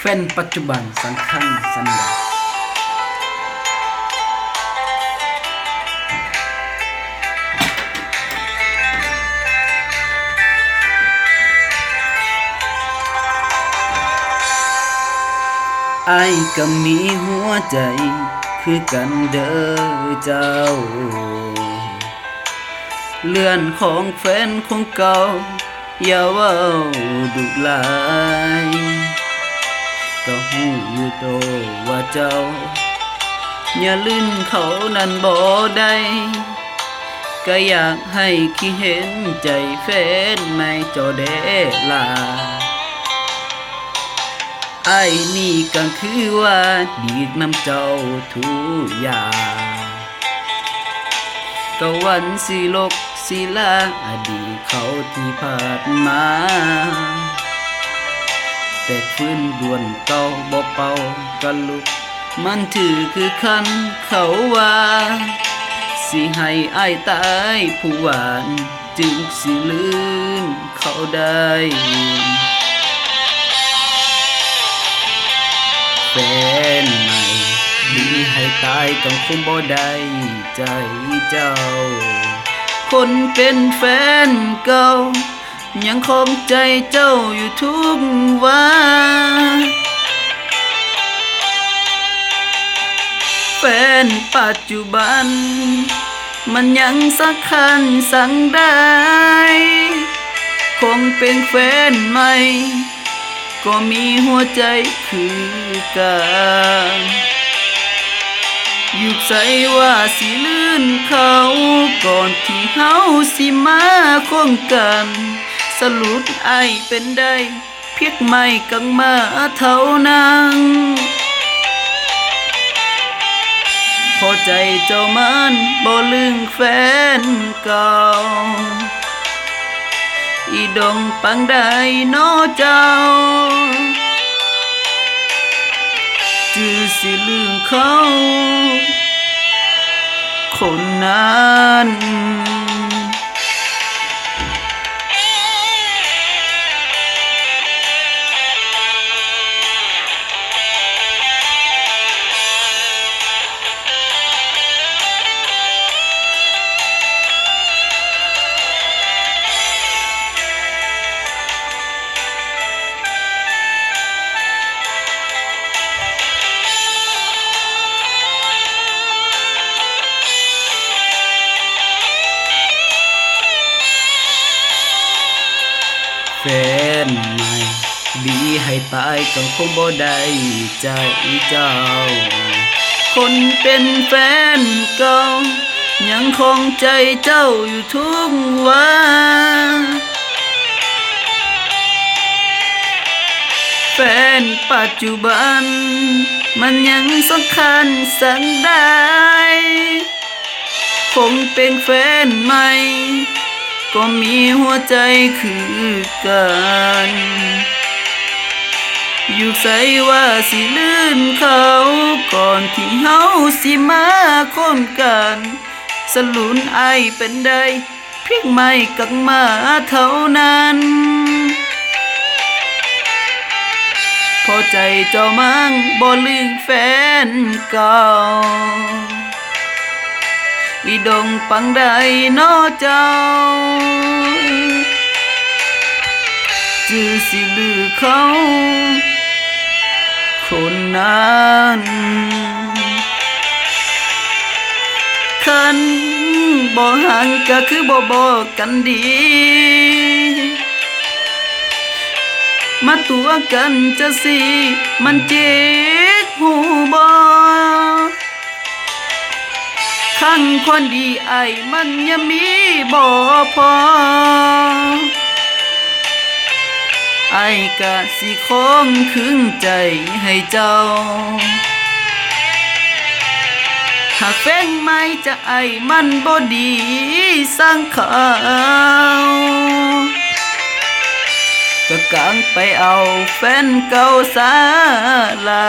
แฟนปัจจุบันสำคัญสัญญาอ้ายก็มีหัวใจคือกันเด้อเจ้าเลื่อนของแฟนของเก่าอย่าเว้าดุหลายก็หูอยู่โตว่าเจ้าอย่าลืมเขานั้นบ่ได้ก็อยากให้คิดเห็นใจแฟนไม่เจ้าเด้ล่ะไอ้นี่ก็คือว่าดีกนำเจ้าทุกอย่างก็วันสิลกสิลาอดีตเขาที่ผ่านมาแต่ฟื้นด่วนเก่าบ่เป่ากันลุกมันถือคือคันเขาว่าสิให้อ้ายตายผู้หวานจึงสิลืมเขาได้แฟนใหม่ดีให้ตายก็คงบ่ได้ใจเจ้าคนเป็นแฟนเก่ายังคงใจเจ้าอยู่ทุกวันแฟนปัจจุบันมันยังสักคันสั่งได้คงเป็นแฟนใหม่ก็มีหัวใจคือกันอยู่ใจว่าสิลื่นเขาก่อนที่เฮาสิมาคงกันสรุปไอเป็นได้เพียงไม่กังมาเท่านั้นพอใจเจ้ามันบ่ลืมแฟนเก่าอีดงปังได้น้อเจ้าจือสิลืมเขาคนนั้นแฟนใหม่ดีให้ตายก็คงบ่ได้ใจเจ้าคนเป็นแฟนเก่ายังคงใจเจ้าอยู่ทุกวันแฟนปัจจุบันมันยังสำคัญสั่งได้คงเป็นแฟนใหม่ก็มีหัวใจคือกันอยู่ใส่ว่าสิลืมเขาก่อนที่เฮาสิมาคนกันสลุนไอเป็นได้เพียงไม่กังมาเท่านั้นพอใจเจ้ามั่งบ่ลืมแฟนเก่าอีดงปังได้น้อเจ้าจือสิลือเขาคนนั้นคันบ่ห่างก็คือบ่บอกกันดีมาตัวกันจะสิมันเจ็บหูบ่ข้างคนดีไอมันยังมีบ่พอไอกะสิคงคืนใจให้เจ้าหากแฟนไม่จะไอมันบ่ดีสร้างเขาก็กางไปเอาแฟนเก่าซาลา